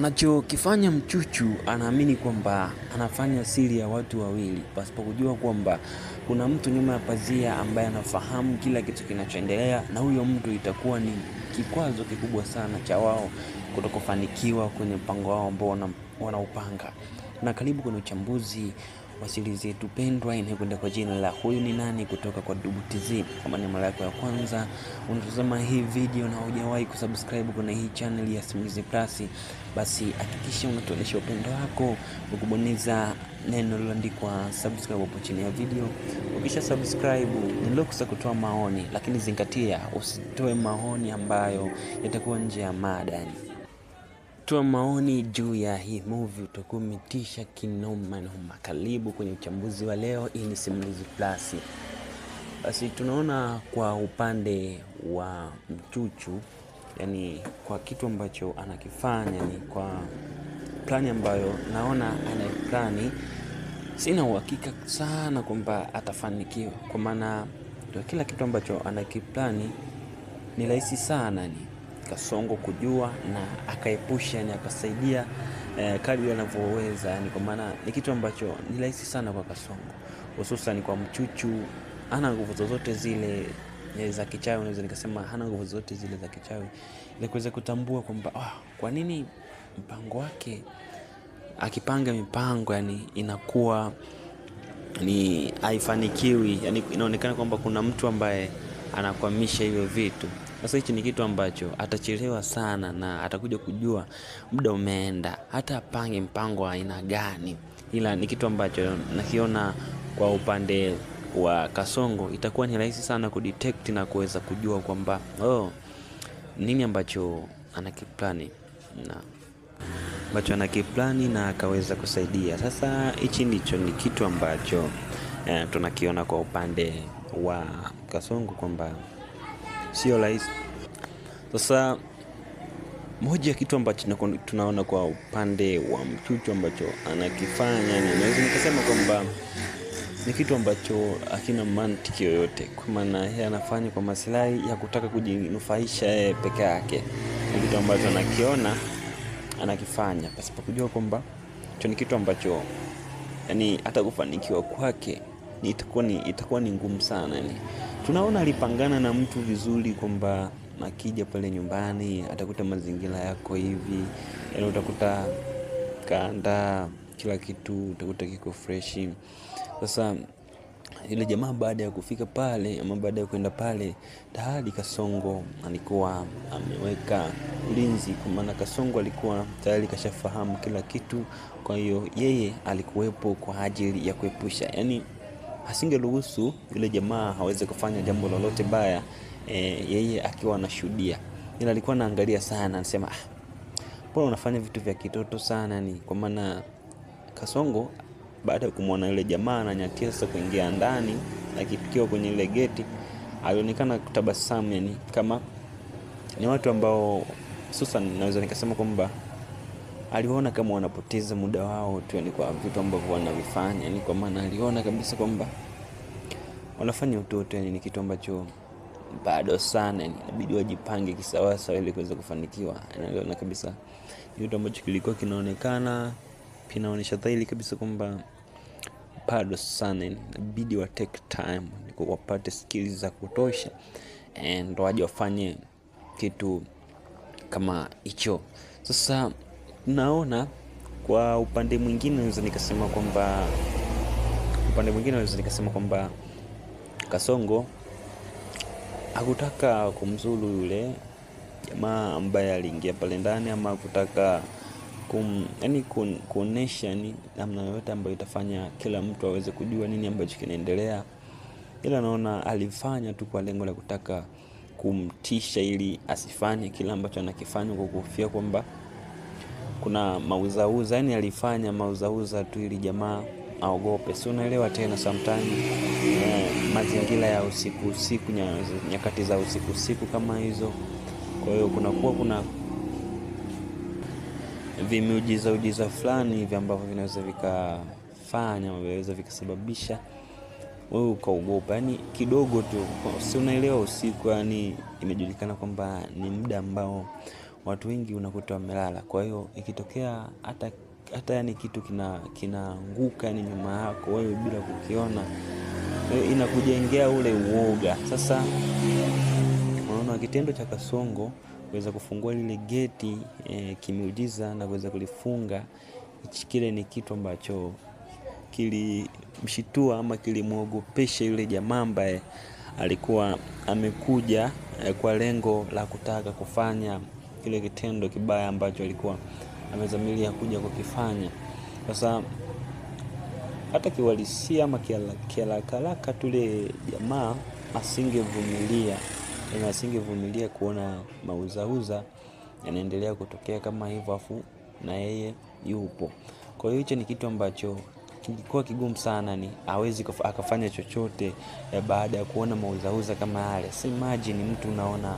Anachokifanya Mchuchu anaamini kwamba anafanya siri ya watu wawili pasipo kujua kwamba kuna mtu nyuma ya pazia ambaye anafahamu kila kitu kinachoendelea, na huyo mtu itakuwa ni kikwazo kikubwa sana cha wao kutokufanikiwa kwenye mpango wao ambao wanaupanga. Na karibu kwenye uchambuzi wa siri zetu pendwa inayokwenda kwa jina la Huyu ni Nani kutoka kwa Dubu TZ. Kama ni mara yako ya kwanza unatazama hii video na hujawahi kusubscribe kwenye hii channel ya Simulizi Plus, basi hakikisha unatuonyesha upendo wako ukibonyeza neno lililoandikwa subscribe hapo chini ya video. Ukisha subscribe ni ruksa kutoa maoni, lakini zingatia usitoe maoni ambayo yatakuwa nje ya mada. Toa maoni juu ya hii movie, utakuwa umetisha kinoma noma. Karibu kwenye uchambuzi wa leo. Hii ni Simulizi Plus. Basi tunaona kwa upande wa Mchuchu, yani kwa kitu ambacho anakifanya, ni kwa plani ambayo naona anaplani, sina uhakika sana kwamba atafanikiwa, kwa maana kila kitu ambacho anakiplani ni rahisi sana ni Kasongo kujua na akaepusha, ni akasaidia kadri anavyoweza, yani kwa maana ni kitu ambacho ni rahisi sana kwa Kasongo, hususan kwa Mchuchu. Hana nguvu zozote zile za kichawi, unaweza nikasema hana nguvu zozote zile za kichawi ili kuweza kutambua kwamba kwa nini mpango wake akipanga mipango yani inakuwa ni haifanikiwi, yani inaonekana kwamba kuna mtu ambaye anakwamisha hivyo vitu. Sasa hichi ni kitu ambacho atachelewa sana na atakuja kujua muda umeenda, hata apange mpango wa aina gani. Ila ni kitu ambacho nakiona kwa upande wa Kasongo itakuwa ni rahisi sana kudetect na kuweza kujua kwamba nini ambacho anakiplani na akaweza kusaidia. Sasa hichi ndicho ni kitu ambacho tunakiona kwa upande wa Kasongo kwamba sio rahisi. Sasa moja ya kitu ambacho tunaona kwa upande wa Mchuchu ambacho anakifanya, naweza nikasema kwamba ni kitu ambacho hakina mantiki yoyote, kwa maana yeye anafanya kwa maslahi ya kutaka kujinufaisha yeye peke yake. Ni kitu ambacho anakifanya pasipo kujua kwamba hicho ni kitu ambacho yani hata kufanikiwa kwake itakuwa ni ngumu sana. Yani tunaona alipangana na mtu vizuri kwamba akija pale nyumbani atakuta mazingira yako hivi, yani utakuta kaanda kila kitu, utakuta kiko fresh. Sasa ile jamaa baada ya kufika pale ama baada ya kwenda pale, tayari Kasongo alikuwa ameweka ulinzi, kwa maana Kasongo alikuwa tayari kashafahamu kila kitu. Kwa hiyo yeye alikuwepo kwa ajili ya kuepusha, yani asingeruhusu yule jamaa haweze kufanya jambo lolote baya, yeye akiwa anashuhudia. Ila alikuwa anaangalia sana, anasema mbona unafanya vitu vya kitoto sana, ni kwa maana Kasongo baada ya kumwona yule jamaa ananyatia sasa kuingia ndani, akipikiwa kwenye ile geti, alionekana kutabasamu, yani kama ni watu ambao hususan naweza nikasema kwamba aliona kama wanapoteza muda wao tu, yani kwa vitu ambavyo wanavifanya, yani kwa maana aliona kabisa kwamba wanafanya utoto, yani ni kitu ambacho bado sana, yani inabidi wajipange kisawasawa ili kuweza kufanikiwa. Anaona kabisa ni kitu ambacho kilikuwa kinaonyesha dhahiri kabisa kwamba bado sana, inabidi wa take time wapate skills za kutosha ndo waje wafanye kitu kama hicho. Sasa naona kwa upande mwingine naweza nikasema kwamba Kasongo hakutaka kumzuru yule jamaa ambaye aliingia pale ndani, ama kutaka kuonesha ni namna yote ambayo itafanya kila mtu aweze kujua nini ambacho kinaendelea. Ila naona alifanya tu kwa lengo la kutaka kumtisha ili asifanye kila ambacho anakifanya, kwa kuhofia kwamba kuna mauzauza. Yani alifanya mauzauza tu ili jamaa aogope. Si unaelewa tena, sometimes mazingira ya usiku nyakati za usiku kama hizo. Kwa hiyo kuna vimiujiza fulani hivi ambavyo vinaweza vikasababisha wewe ukaogopa, yani kidogo tu. Si unaelewa usiku, yani imejulikana kwamba ni muda ambao watu wengi unakuta wamelala. Kwa hiyo ikitokea hata yani kitu kinaanguka yani nyuma yako wewe bila kukiona, inakujengea ule uoga. Sasa unaona kitendo cha Kasongo kuweza kufungua lile geti kimeujiza na kuweza kulifunga, kile ni kitu ambacho kilimshitua ama kilimwogopesha yule jamaa ambaye alikuwa amekuja kwa lengo la kutaka kufanya kile kitendo kibaya ambacho alikuwa amezamilia kuja kukifanya. Sasa hata kiwalisia ama kialakalaka tule jamaa asingevumilia kuona mauzauza yanaendelea kutokea kama hivyo, afu na yeye yupo. Kwa hiyo hicho ni kitu ambacho kilikuwa kigumu sana, ni hawezi akafanya chochote baada ya kuona mauzauza kama yale. Si imagine mtu unaona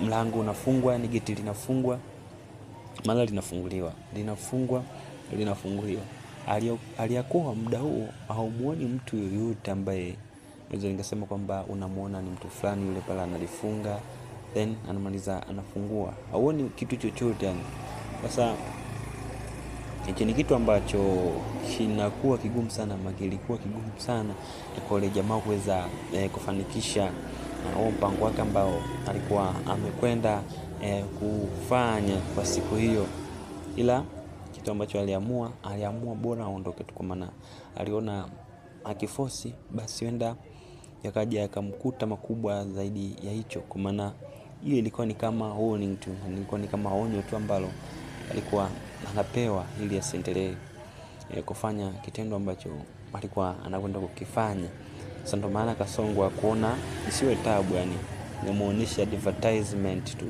mlango unafungwa, ni geti linafungwa, mara linafunguliwa, linafunguliwa. Aliyakuwa muda huo haumuoni mtu yoyote ambaye naweza ningesema kwamba unamuona ni mtu fulani yule pala analifunga then anamaliza anafungua, hauoni kitu chochote yani. Sasa hicho ni kitu ambacho kinakuwa kigumu sana, kilikuwa kigumu sana kwa yule jamaa kuweza kufanikisha mpango wake ambao alikuwa amekwenda kufanya kwa siku hiyo. Ila kitu ambacho aliamua bora aondoke tu, kwa maana aliona akifosi basi wenda yakaja yakamkuta makubwa zaidi ya hicho. Kwa maana hiyo ilikuwa ni kama warning tu, ilikuwa ni kama onyo tu ambalo alikuwa anapewa ili asiendelee kufanya kitendo ambacho alikuwa anakwenda kukifanya. Sasa ndo maana Kasongo kuona isiwe tabu, yani namuonesha advertisement tu.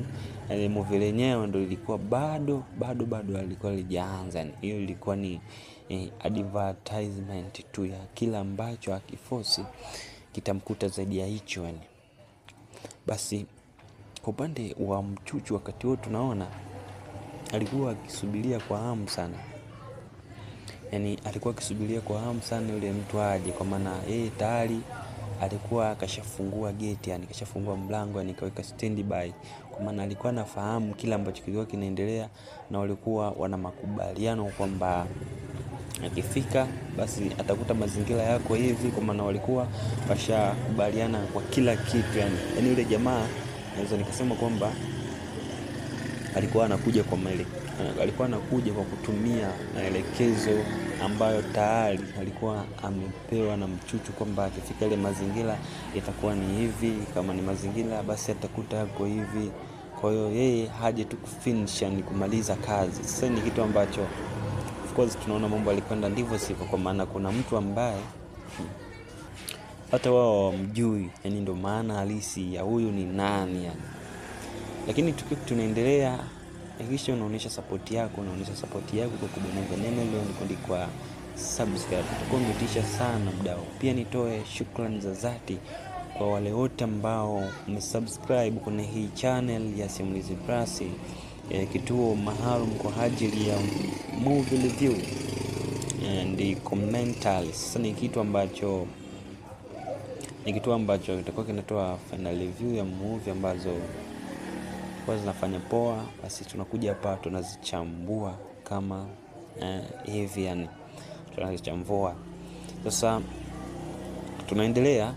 Yani movie lenyewe ndo ilikuwa bado alikuwa lijaanza, yani hiyo ilikuwa ni advertisement tu ya kila ambacho akifosi kitamkuta zaidi ya hicho yani. Basi kwa upande wa Mchuchu wakati huo tunaona alikuwa akisubiria kwa hamu sana. Yani alikuwa akisubiria kwa hamu sana yule mtu aje, kwa maana yeye tayari alikuwa kashafungua geti, yani kashafungua mlango, yani kaweka standby, kwa maana alikuwa anafahamu kila ambacho kilikuwa kinaendelea, na walikuwa wana makubaliano kwamba akifika basi atakuta mazingira yako hivi, kwa maana walikuwa washakubaliana kwa kila kitu yani. Yani yule jamaa naweza nikasema kwamba alikuwa anakuja kwa kutumia maelekezo ambayo tayari alikuwa amepewa na Mchuchu kwamba akifika ile mazingira itakuwa ni hivi, kama ni mazingira basi atakuta yako hivi. Kwa hiyo yeye haje tu kufinish, ni kumaliza kazi. Sasa ni kitu ambacho of course tunaona mambo alikwenda ndivyo sivyo, kwa maana kuna mtu ambaye hata wao mjui, yani ndo maana halisi ya huyu ni nani yani. Lakini tunaendelea, hakikisha unaonyesha support yako kwa kubonyeza neno leo kwa subscribe. Tutakuwa umetisha sana mdau. Pia nitoe shukrani za dhati kwa wale wote ambao umesubscribe kwenye hii channel ya Simulizi Plus, kituo maalum kwa ajili ya movie review and commentary. Sasa ni kitu ambacho kitakuwa kinatoa final review ya movie ambazo kwa zinafanya poa, basi tunakuja hapa tunazichambua kama hivi yani, tunazichambua. Sasa tunaendelea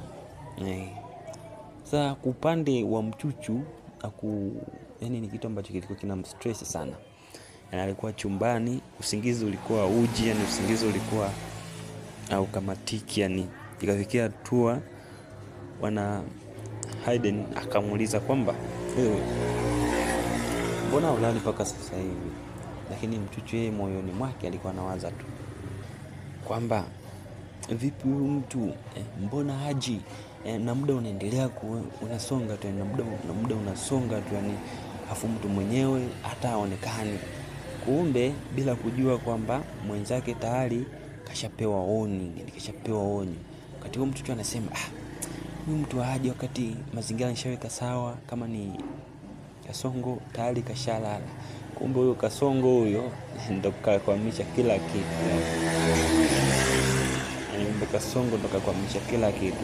sasa kwa upande wa Mchuchu yani ni kitu ambacho kilikuwa kinamstress sana. Yani alikuwa chumbani, usingizi ulikuwa uji, yani usingizi ulikuwa au kamatiki yani. Ikafikia hatua wana Hayden akamuuliza kwamba wewe mbona ulali mpaka sasa hivi? Lakini Mchuchu yeye moyoni mwake alikuwa anawaza tu kwamba vipi huyu mtu mbona haji na muda unaendelea unasonga tu, na muda unasonga tu yani, afu mtu mwenyewe hata haonekani. Kumbe bila kujua kwamba mwenzake tayari kashapewa onyo. Wakati huo Mchuchu anasema huyu mtu haji wakati mazingira nishaweka sawa, kama ni Kasongo tayari kashalala. Kumbe huyo Kasongo huyo ndo kakwamisha kila kitu. Kasongo ndo kakwamisha kila kitu.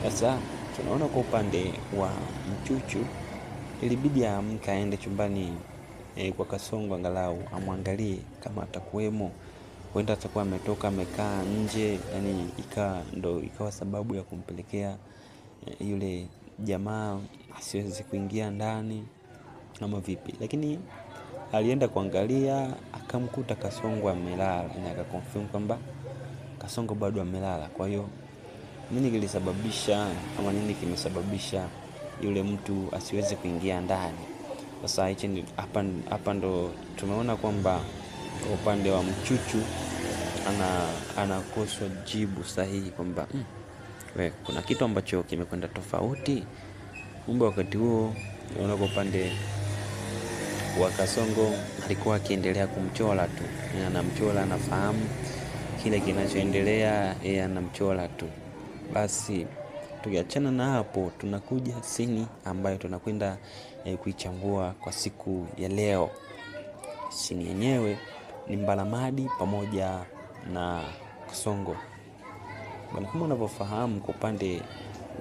Sasa tunaona kwa upande wa Mchuchu ilibidi aamke aende chumbani kwa Kasongo angalau amwangalie kama atakuwemo. Huenda atakuwa ametoka amekaa nje, yani ikawa sababu ya kumpelekea yule jamaa asiweze kuingia ndani ama vipi. Lakini alienda kuangalia akamkuta Kasongo amelala, na akakonfirm kwamba Kasongo bado amelala. Kwa hiyo nini kilisababisha ama nini kimesababisha yule mtu asiweze kuingia ndani? Sasa hapa ndo tumeona kwamba kwa upande wa Mchuchu anakoswa jibu sahihi kwamba kuna kitu ambacho kimekwenda tofauti. Kumbe wakati huo unaona kwa upande wa Kasongo alikuwa akiendelea kumchola tu, anamchola, anafahamu kile kinachoendelea, yeye anamchola tu. Basi tukiachana na hapo, tunakuja sini ambayo tunakwenda kuichambua kwa siku ya leo. Sini yenyewe ni Mbalamadi pamoja na Kasongo. Bwana, kama unavyofahamu kwa upande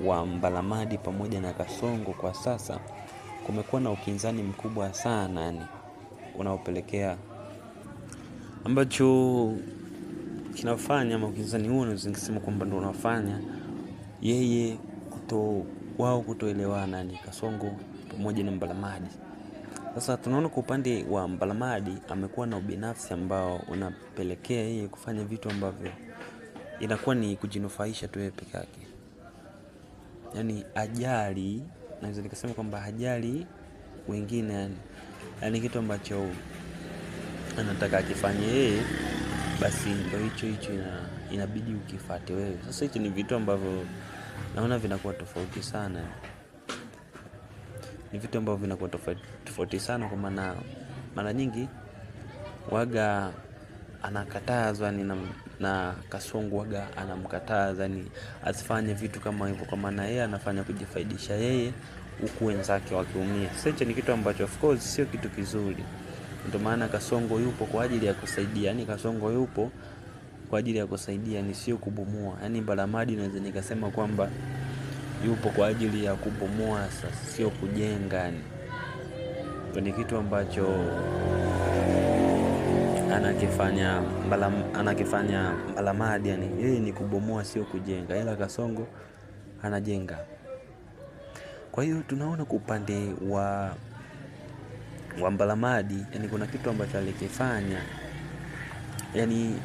wa Mbalamadi pamoja na Kasongo kwa sasa kumekuwa na ukinzani mkubwa sana, yani unaopelekea ambacho kinafanya ama ukinzani huo unasema kwamba ndio unafanya yeye kutoelewana ni Kasongo pamoja na Mbalamadi. Sasa tunaona kwa upande wa Mbalamadi amekuwa na ubinafsi ambao unapelekea yeye kufanya vitu ambavyo inakuwa ni kujinufaisha tu yeye peke yake. Yani ajali, naweza nikasema kwamba ajali wengine, yani kitu ambacho anataka akifanye yeye basi ndio hicho inabidi ukifuate wewe. Sasa hicho ni vitu ambavyo naona vinakuwa tofauti sana. Ni vitu ambavyo vinakuwa tofauti sana kwa maana mara nyingi waga anakatazwa na Kasongo waga anamkataza ni asifanye vitu kama hivyo, kwa maana yeye anafanya kujifaidisha yeye huku wenzake wakiumia. Sasa hicho ni kitu ambacho of course sio kitu kizuri. Ndio maana Kasongo yupo kwa ajili ya kusaidia. Yani Kasongo yupo kwa ajili ya kusaidia, ni sio kubomoa. Yani Mbalamadi naweza nikasema kwamba yupo kwa ajili ya kubomoa, sasa sio kujenga. Ni kitu ambacho anakifanya Mbalamadi, yani yeye ni kubomoa sio kujenga, ila Kasongo anajenga. Kwa hiyo tunaona kwa upande wa Mbalamadi, yani kuna kitu ambacho alikifanya, yani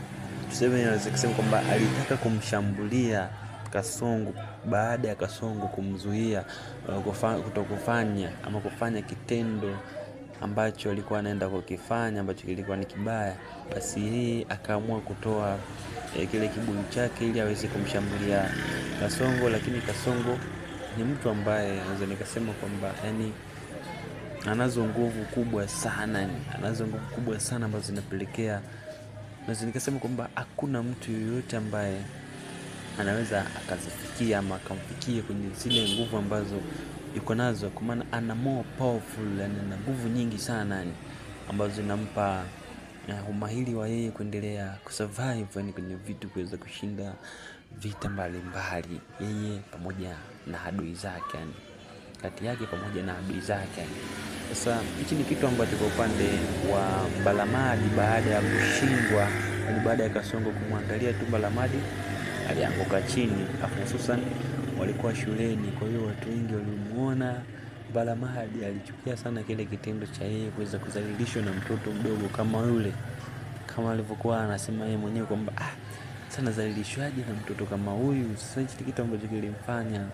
tuseme kwamba alitaka kumshambulia Kasongo baada ya Kasongo kumzuia kutokufanya ama kufanya kitendo ambacho alikuwa anaenda kukifanya ambacho kilikuwa ni kibaya. Basi yeye akaamua kutoa kile kibuyu chake ili aweze kumshambulia Kasongo. Lakini Kasongo ni mtu ambaye naweza nikasema kwamba yani anazo nguvu kubwa sana, ambazo zinapelekea naweza nikasema kwamba hakuna mtu yoyote ambaye anaweza akazifikia ama akamfikia kwenye zile nguvu ambazo yuko nazo, kwa maana ana more powerful, yani ana nguvu nyingi sana, yani ambazo zinampa umahiri wa yeye kuendelea kusurvive, yani kwenye vitu, kuweza kushinda vita mbalimbali yeye pamoja na adui zake, yani kati yake pamoja na adui zake. Sasa hichi ni kitu ambacho kwa upande wa Mbalamadi baada ya kushindwa, yani baada ya Kasongo kumwangalia tu Mbalamadi alianguka chini, hususan walikuwa shuleni. Kwa hiyo watu wengi walimuona Mbalamadi, alichukia sana kile kitendo cha yeye kuweza kudhalilishwa na mtoto mdogo kama yule, kama alivyokuwa anasema yeye mwenyewe kwamba sana dhalilishwaje na mtoto kama huyu. Sasa hicho kitu ambacho kilimfanya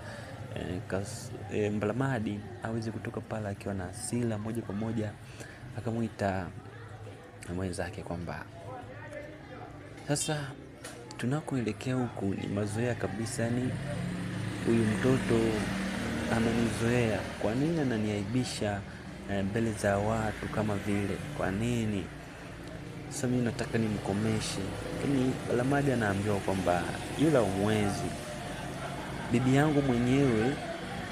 Mbalamadi aweze kutoka pale akiwa na hasira, moja kwa moja akamuita mwenzake kwamba sasa tunakoelekea huku ni mazoea kabisa, yani huyu mtoto amenizoea, kwa nini ananiaibisha mbele za watu kama vile, kwa nini? Sasa mimi nataka nimkomeshe. Lakini Mbalamadi anaambiwa kwamba yule umwezi, bibi yangu mwenyewe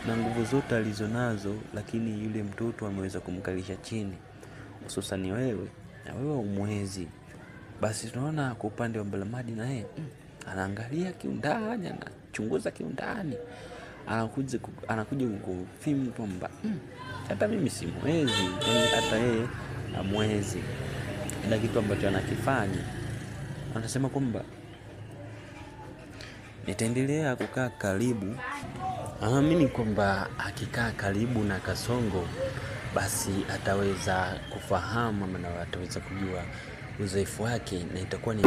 na nguvu zote alizonazo, lakini yule mtoto ameweza kumkalisha chini, hususan wewe, na wewe umwezi. Basi tunaona kwa upande wa Mbalamadi na yeye anaangalia kiundani, anachunguza kiundani, anakuja kukufilm kwamba hata mimi simwezi, yani hata yeye hamwezi. Ila kitu ambacho anakifanya, anasema kwamba nitaendelea kukaa karibu. Anaamini kwamba akikaa karibu na Kasongo basi ataweza kufahamu na ataweza kujua uzoefu wake na itakuwa ni